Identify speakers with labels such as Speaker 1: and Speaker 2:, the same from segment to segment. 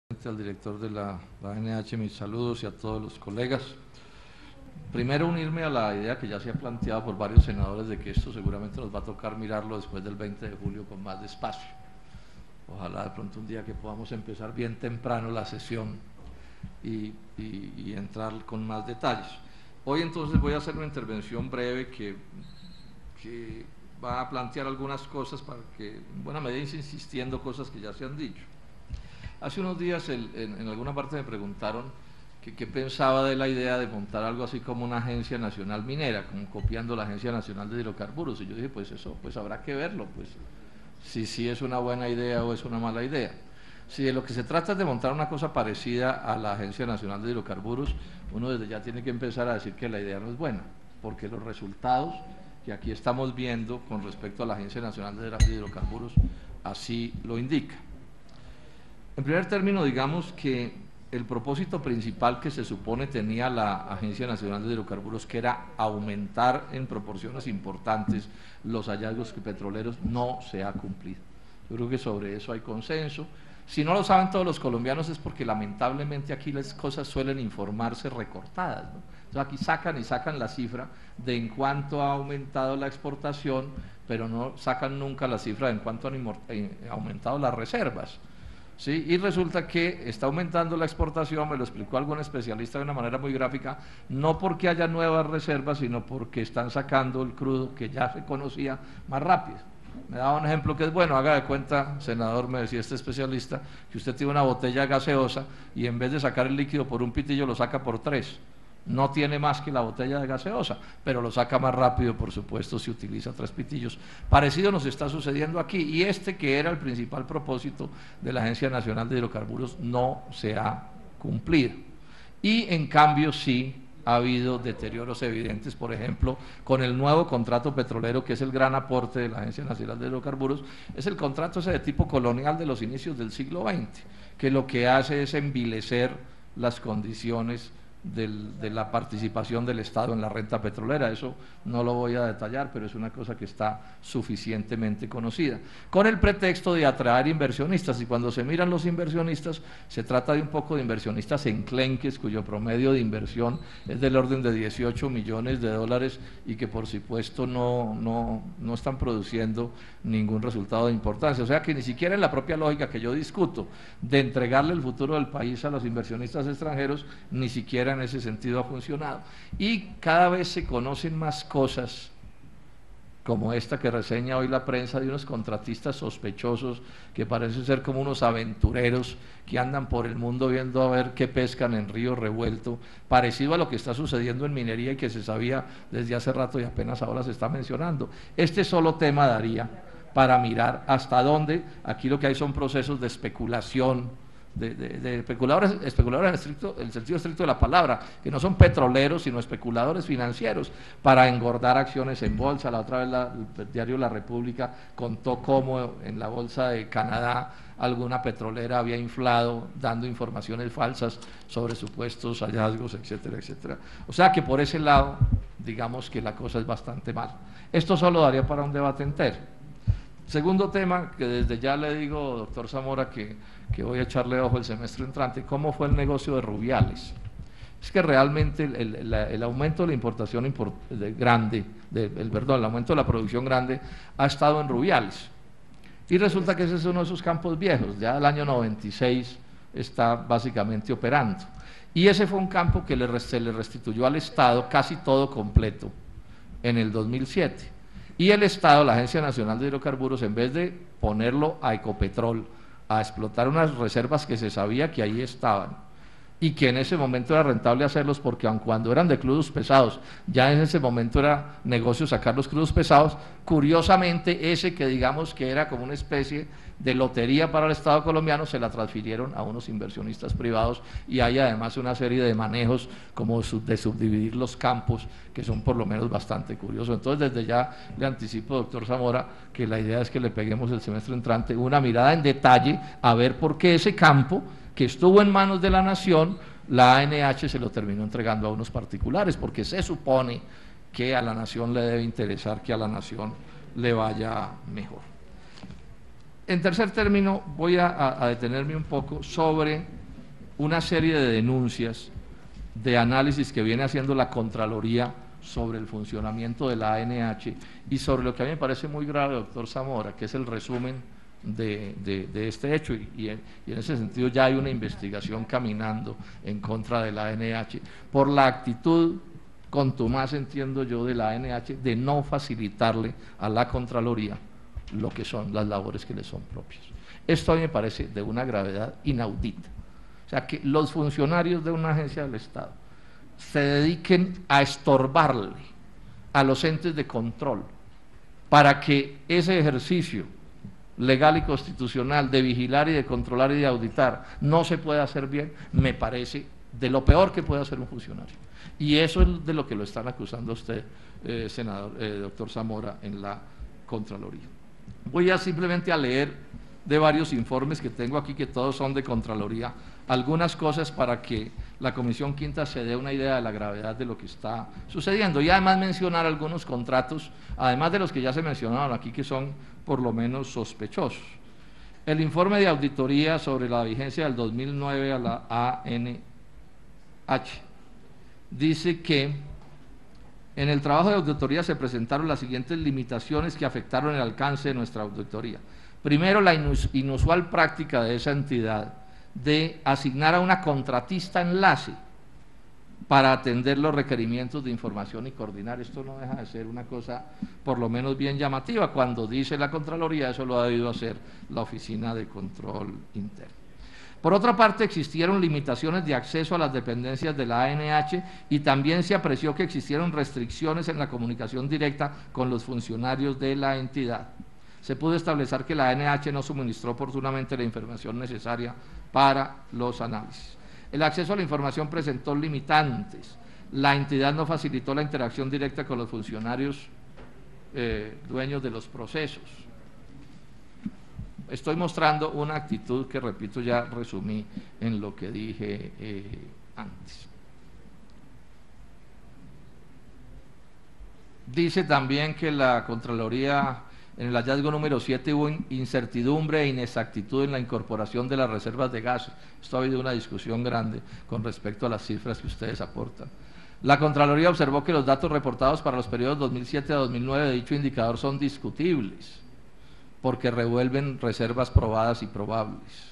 Speaker 1: Al director de la ANH, mis saludos y a todos los colegas. Primero, unirme a la idea que ya se ha planteado por varios senadores de que esto seguramente nos va a tocar mirarlo después del 20 de julio con más despacio. Ojalá de pronto un día que podamos empezar bien temprano la sesión y entrar con más detalles. Hoy entonces voy a hacer una intervención breve que va a plantear algunas cosas para que en buena medida insistiendo cosas que ya se han dicho. Hace unos días en alguna parte me preguntaron qué pensaba de la idea de montar algo así como una agencia nacional minera, como copiando la Agencia Nacional de Hidrocarburos, y yo dije, pues eso pues habrá que verlo, pues si es una buena idea o es una mala idea. Si de lo que se trata es de montar una cosa parecida a la Agencia Nacional de Hidrocarburos, uno desde ya tiene que empezar a decir que la idea no es buena, porque los resultados que aquí estamos viendo con respecto a la Agencia Nacional de Hidrocarburos así lo indica. En primer término, digamos que el propósito principal que se supone tenía la Agencia Nacional de Hidrocarburos, que era aumentar en proporciones importantes los hallazgos petroleros, no se ha cumplido. Yo creo que sobre eso hay consenso. Si no lo saben todos los colombianos es porque lamentablemente aquí las cosas suelen informarse recortadas, ¿no? Entonces aquí sacan la cifra de en cuánto ha aumentado la exportación, pero no sacan nunca la cifra de en cuánto han aumentado las reservas. ¿Sí? Y resulta que está aumentando la exportación, me lo explicó algún especialista de una manera muy gráfica, no porque haya nuevas reservas, sino porque están sacando el crudo que ya se conocía más rápido. Me daba un ejemplo que es bueno, haga de cuenta, senador, me decía este especialista, que usted tiene una botella gaseosa y en vez de sacar el líquido por un pitillo lo saca por 3. No tiene más que la botella de gaseosa, pero lo saca más rápido, por supuesto, si utiliza 3 pitillos. Parecido nos está sucediendo aquí, y que era el principal propósito de la Agencia Nacional de Hidrocarburos, no se ha cumplido. Y en cambio sí ha habido deterioros evidentes, por ejemplo, con el nuevo contrato petrolero, que es el gran aporte de la Agencia Nacional de Hidrocarburos, es el contrato ese de tipo colonial de los inicios del siglo XX, que lo que hace es envilecer las condiciones de la participación del Estado en la renta petrolera. Eso no lo voy a detallar, pero es una cosa que está suficientemente conocida, con el pretexto de atraer inversionistas, y cuando se miran los inversionistas, se trata de un poco de inversionistas enclenques, cuyo promedio de inversión es del orden de 18 millones de dólares y que por supuesto no están produciendo ningún resultado de importancia. O sea que ni siquiera en la propia lógica que yo discuto de entregarle el futuro del país a los inversionistas extranjeros, ni siquiera en ese sentido ha funcionado. Y cada vez se conocen más cosas como esta que reseña hoy la prensa, de unos contratistas sospechosos que parecen ser como unos aventureros que andan por el mundo viendo a ver qué pescan en río revuelto, parecido a lo que está sucediendo en minería y que se sabía desde hace rato y apenas ahora se está mencionando. Este solo tema daría para mirar hasta dónde. Aquí lo que hay son procesos de especulación, de especuladores en el sentido estricto de la palabra, que no son petroleros, sino especuladores financieros, para engordar acciones en bolsa. La otra vez el diario La República contó cómo en la bolsa de Canadá alguna petrolera había inflado, dando informaciones falsas sobre supuestos hallazgos, etcétera, etcétera. O sea que por ese lado, digamos que la cosa es bastante mal. Esto solo daría para un debate entero. Segundo tema, que desde ya le digo, doctor Zamora, que voy a echarle ojo el semestre entrante, ¿cómo fue el negocio de Rubiales? Es que realmente el aumento de la importación el aumento de la producción grande ha estado en Rubiales. Y resulta que ese es uno de esos campos viejos, ya del año 96 está básicamente operando. Y ese fue un campo que se le restituyó al Estado casi todo completo en el 2007. Y el Estado, la Agencia Nacional de Hidrocarburos, en vez de ponerlo a Ecopetrol, a explotar unas reservas que se sabía que ahí estaban, y que en ese momento era rentable hacerlos, porque aun cuando eran de crudos pesados, ya en ese momento era negocio sacar los crudos pesados, curiosamente ese que digamos que era como una especie de lotería para el Estado colombiano, se la transfirieron a unos inversionistas privados, y hay además una serie de manejos como de subdividir los campos, que son por lo menos bastante curiosos. Entonces desde ya le anticipo, doctor Zamora, que la idea es que le peguemos el semestre entrante una mirada en detalle a ver por qué ese campo, que estuvo en manos de la nación, la ANH se lo terminó entregando a unos particulares, porque se supone que a la nación le debe interesar que a la nación le vaya mejor. En tercer término, voy a detenerme un poco sobre una serie de denuncias de análisis que viene haciendo la Contraloría sobre el funcionamiento de la ANH y sobre lo que a mí me parece muy grave, doctor Zamora, que es el resumen de este hecho, y en ese sentido ya hay una investigación caminando en contra de la ANH por la actitud contumaz, entiendo yo, de la ANH de no facilitarle a la Contraloría lo que son las labores que le son propias. Esto a mí me parece de una gravedad inaudita. O sea, que los funcionarios de una agencia del Estado se dediquen a estorbarle a los entes de control para que ese ejercicio legal y constitucional de vigilar y de controlar y de auditar no se pueda hacer bien, me parece de lo peor que puede hacer un funcionario. Y eso es de lo que lo están acusando a usted, doctor Zamora, en la Contraloría. Voy a simplemente a leer de varios informes que tengo aquí, que todos son de Contraloría, algunas cosas para que la Comisión Quinta se dé una idea de la gravedad de lo que está sucediendo, y además mencionar algunos contratos, además de los que ya se mencionaron aquí, que son por lo menos sospechosos. El informe de auditoría sobre la vigencia del 2009 a la ANH dice que en el trabajo de auditoría se presentaron las siguientes limitaciones que afectaron el alcance de nuestra auditoría. Primero, la inusual práctica de esa entidad de asignar a una contratista enlace para atender los requerimientos de información y coordinar. Esto no deja de ser una cosa por lo menos bien llamativa. Cuando dice la Contraloría, eso lo ha debido hacer la Oficina de Control Interno. Por otra parte, existieron limitaciones de acceso a las dependencias de la ANH y también se apreció que existieron restricciones en la comunicación directa con los funcionarios de la entidad. Se pudo establecer que la ANH no suministró oportunamente la información necesaria para los análisis. El acceso a la información presentó limitantes. La entidad no facilitó la interacción directa con los funcionarios dueños de los procesos. Estoy mostrando una actitud que, repito, ya resumí en lo que dije antes. Dice también que la Contraloría, en el hallazgo número 7, hubo incertidumbre e inexactitud en la incorporación de las reservas de gas. Esto ha habido una discusión grande con respecto a las cifras que ustedes aportan. La Contraloría observó que los datos reportados para los periodos 2007 a 2009 de dicho indicador son discutibles, porque revuelven reservas probadas y probables.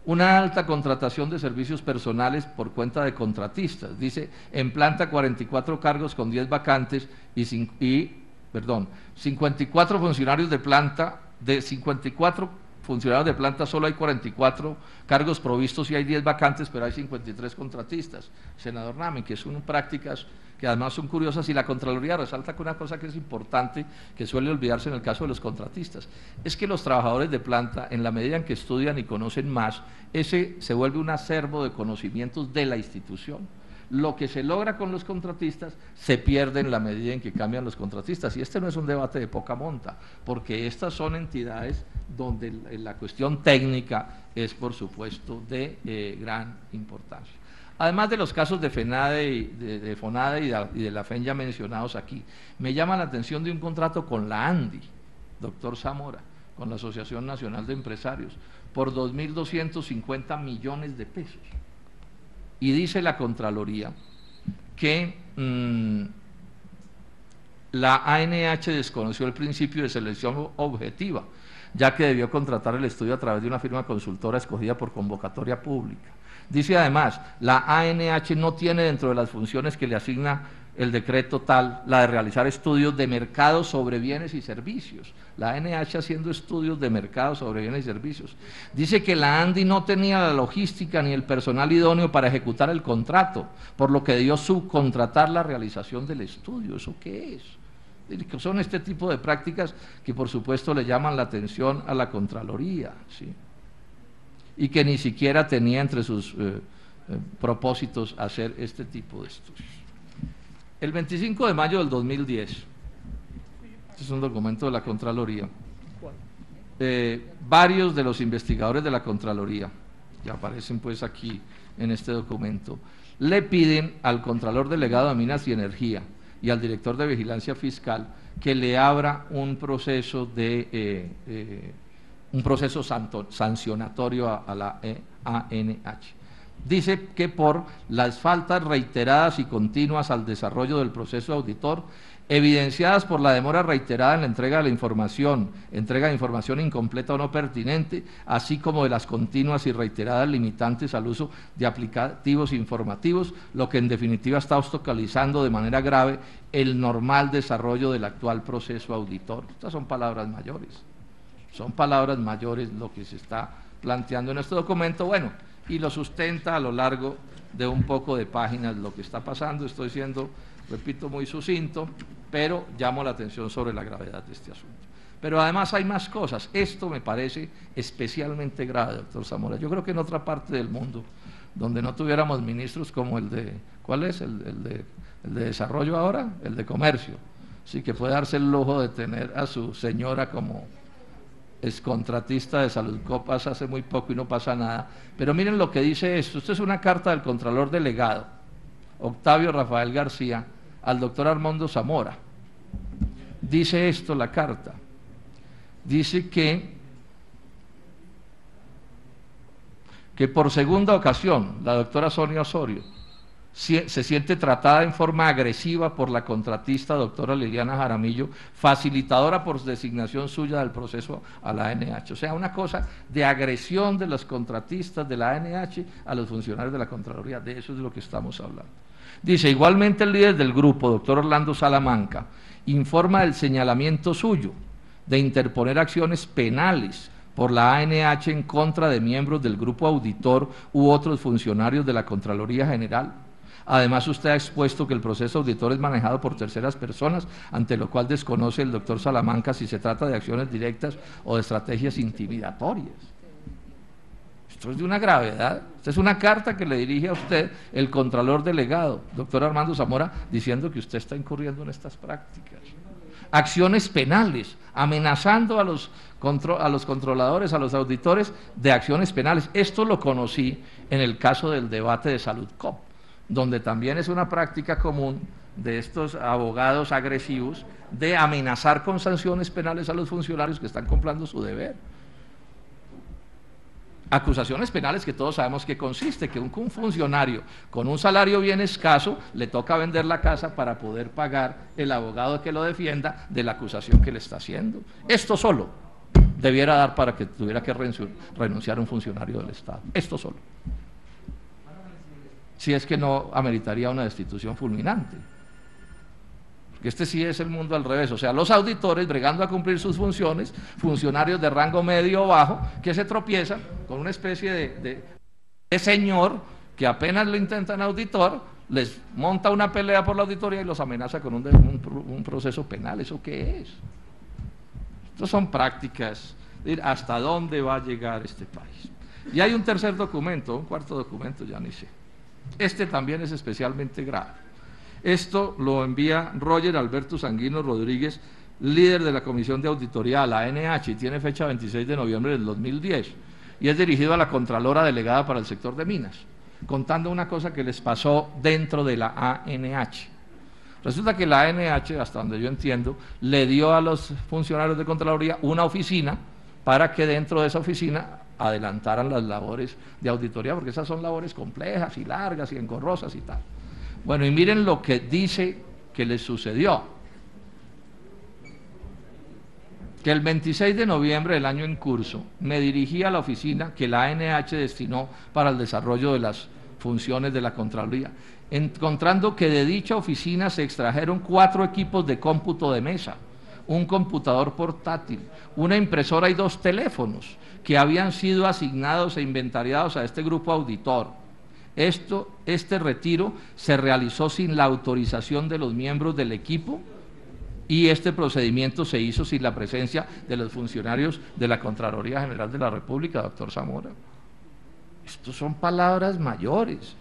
Speaker 1: Una alta contratación de servicios personales por cuenta de contratistas. Dice, en planta 44 cargos con 10 vacantes y 54 funcionarios de planta, de 54 funcionarios de planta solo hay 44 cargos provistos y hay 10 vacantes, pero hay 53 contratistas. Senador Nami, que son prácticas que además son curiosas, y la Contraloría resalta que una cosa que es importante, que suele olvidarse en el caso de los contratistas, es que los trabajadores de planta, en la medida en que estudian y conocen más, ese se vuelve un acervo de conocimientos de la institución. Lo que se logra con los contratistas se pierde en la medida en que cambian los contratistas, y este no es un debate de poca monta, porque estas son entidades donde la cuestión técnica es, por supuesto, de gran importancia. Además de los casos de FENADE, de FONADE y de la FEN ya mencionados aquí, me llama la atención de un contrato con la ANDI, doctor Zamora, con la Asociación Nacional de Empresarios, por 2.250 millones de pesos. Y dice la Contraloría que la ANH desconoció el principio de selección objetiva, ya que debió contratar el estudio a través de una firma consultora escogida por convocatoria pública. Dice además, la ANH no tiene dentro de las funciones que le asigna el decreto tal, la de realizar estudios de mercado sobre bienes y servicios. La ANH haciendo estudios de mercado sobre bienes y servicios. Dice que la ANDI no tenía la logística ni el personal idóneo para ejecutar el contrato, por lo que debió subcontratar la realización del estudio. ¿Eso qué es? Son este tipo de prácticas que, por supuesto, le llaman la atención a la Contraloría, ¿sí? Y que ni siquiera tenía entre sus propósitos hacer este tipo de estudios. El 25 de mayo del 2010, este es un documento de la Contraloría, varios de los investigadores de la Contraloría, que aparecen pues aquí en este documento, le piden al Contralor Delegado de Minas y Energía y al director de Vigilancia Fiscal que le abra un proceso sancionatorio a la ANH. Dice que por las faltas reiteradas y continuas al desarrollo del proceso auditor, evidenciadas por la demora reiterada en la entrega de información incompleta o no pertinente, así como de las continuas y reiteradas limitantes al uso de aplicativos informativos, lo que en definitiva está obstaculizando de manera grave el normal desarrollo del actual proceso auditor. Estas son palabras mayores lo que se está planteando en este documento, bueno, y lo sustenta a lo largo de un poco de páginas lo que está pasando. Estoy siendo, repito, muy sucinto, pero llamo la atención sobre la gravedad de este asunto. Pero además hay más cosas. Esto me parece especialmente grave, doctor Zamora. Yo creo que en otra parte del mundo, donde no tuviéramos ministros como el de, ¿cuál es? El de desarrollo ahora, el de comercio, sí, que puede darse el lujo de tener a su señora como excontratista de Saludcopas hace muy poco y no pasa nada. Pero miren lo que dice esto. Esto es una carta del Contralor Delegado, Octavio Rafael García, al doctor Armando Zamora. Dice esto la carta. Dice que por segunda ocasión la doctora Sonia Osorio se siente tratada en forma agresiva por la contratista doctora Liliana Jaramillo, facilitadora por designación suya del proceso a la ANH. O sea, una cosa de agresión de los contratistas de la ANH a los funcionarios de la Contraloría. De eso es de lo que estamos hablando. Dice, igualmente el líder del grupo, doctor Orlando Salamanca, informa del señalamiento suyo de interponer acciones penales por la ANH en contra de miembros del grupo auditor u otros funcionarios de la Contraloría General. Además, usted ha expuesto que el proceso auditor es manejado por terceras personas, ante lo cual desconoce el doctor Salamanca si se trata de acciones directas o de estrategias intimidatorias. Esto es de una gravedad. Esta es una carta que le dirige a usted el Contralor Delegado, doctor Armando Zamora, diciendo que usted está incurriendo en estas prácticas. Acciones penales, amenazando a los controladores, a los auditores de acciones penales. Esto lo conocí en el caso del debate de Saludcop, donde también es una práctica común de estos abogados agresivos de amenazar con sanciones penales a los funcionarios que están cumpliendo su deber. Acusaciones penales que todos sabemos que consiste, que un funcionario con un salario bien escaso le toca vender la casa para poder pagar el abogado que lo defienda de la acusación que le está haciendo. Esto solo debiera dar para que tuviera que renunciar un funcionario del Estado. Esto solo. Si es que no ameritaría una destitución fulminante. Porque este sí es el mundo al revés, o sea, los auditores bregando a cumplir sus funciones, funcionarios de rango medio o bajo, que se tropiezan con una especie de señor que apenas lo intentan auditor, les monta una pelea por la auditoría y los amenaza con un proceso penal. ¿Eso qué es? Estas son prácticas de hasta dónde va a llegar este país. Y hay un tercer documento, un cuarto documento, ya ni sé. Este también es especialmente grave. Esto lo envía Roger Alberto Sanguino Rodríguez, líder de la Comisión de Auditoría a la ANH, y tiene fecha 26 de noviembre del 2010, y es dirigido a la Contralora Delegada para el sector de minas, contando una cosa que les pasó dentro de la ANH. Resulta que la ANH, hasta donde yo entiendo, le dio a los funcionarios de Contraloría una oficina para que dentro de esa oficina adelantaran las labores de auditoría, porque esas son labores complejas y largas y engorrosas y tal. Bueno, y miren lo que dice que les sucedió. Que el 26 de noviembre del año en curso me dirigí a la oficina que la ANH destinó para el desarrollo de las funciones de la Contraloría, encontrando que de dicha oficina se extrajeron 4 equipos de cómputo de mesa, un computador portátil, una impresora y 2 teléfonos que habían sido asignados e inventariados a este grupo auditor. Este retiro se realizó sin la autorización de los miembros del equipo y este procedimiento se hizo sin la presencia de los funcionarios de la Contraloría General de la República, doctor Zamora. Estos son palabras mayores,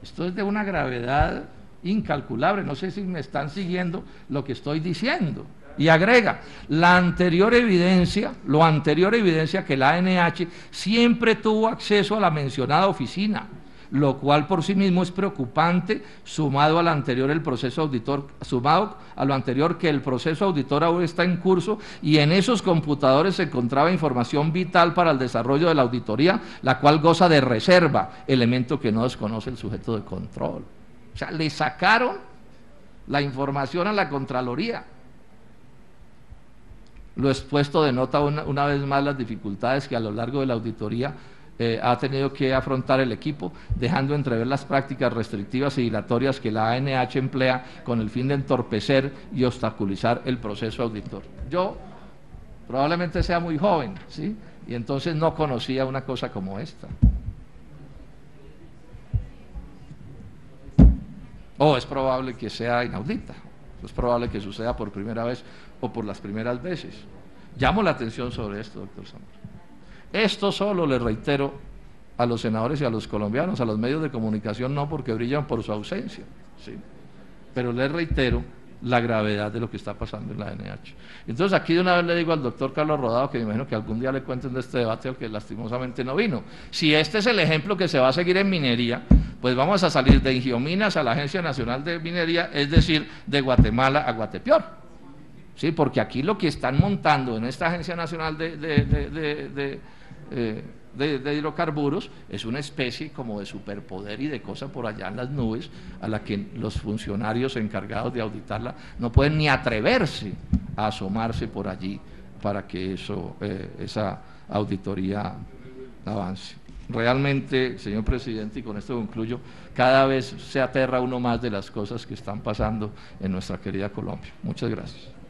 Speaker 1: esto es de una gravedad incalculable, no sé si me están siguiendo lo que estoy diciendo. Y agrega, lo anterior evidencia que la ANH siempre tuvo acceso a la mencionada oficina, lo cual por sí mismo es preocupante, sumado a lo anterior que el proceso auditor aún está en curso y en esos computadores se encontraba información vital para el desarrollo de la auditoría, la cual goza de reserva, elemento que no desconoce el sujeto de control. O sea, le sacaron la información a la Contraloría. Lo expuesto denota una vez más las dificultades que a lo largo de la auditoría ha tenido que afrontar el equipo, dejando entrever las prácticas restrictivas y dilatorias que la ANH emplea con el fin de entorpecer y obstaculizar el proceso auditor. Yo probablemente sea muy joven, ¿sí? Y entonces no conocía una cosa como esta. O es probable que sea inaudita, es probable que suceda por primera vez o por las primeras veces. Llamo la atención sobre esto, doctor Zamora. Esto solo le reitero a los senadores y a los colombianos, a los medios de comunicación no, porque brillan por su ausencia, ¿sí? Pero les reitero la gravedad de lo que está pasando en la ANH. Entonces aquí de una vez le digo al doctor Carlos Rodado, que me imagino que algún día le cuenten de este debate al que lastimosamente no vino, si este es el ejemplo que se va a seguir en minería, pues vamos a salir de Ingiominas a la Agencia Nacional de Minería, es decir, de Guatemala a Guatepeor, ¿sí? Porque aquí lo que están montando en esta Agencia Nacional de hidrocarburos es una especie como de superpoder y de cosa por allá en las nubes a la que los funcionarios encargados de auditarla no pueden ni atreverse a asomarse por allí para que esa auditoría avance. Realmente, señor presidente, y con esto concluyo, cada vez se aterra uno más de las cosas que están pasando en nuestra querida Colombia. Muchas gracias.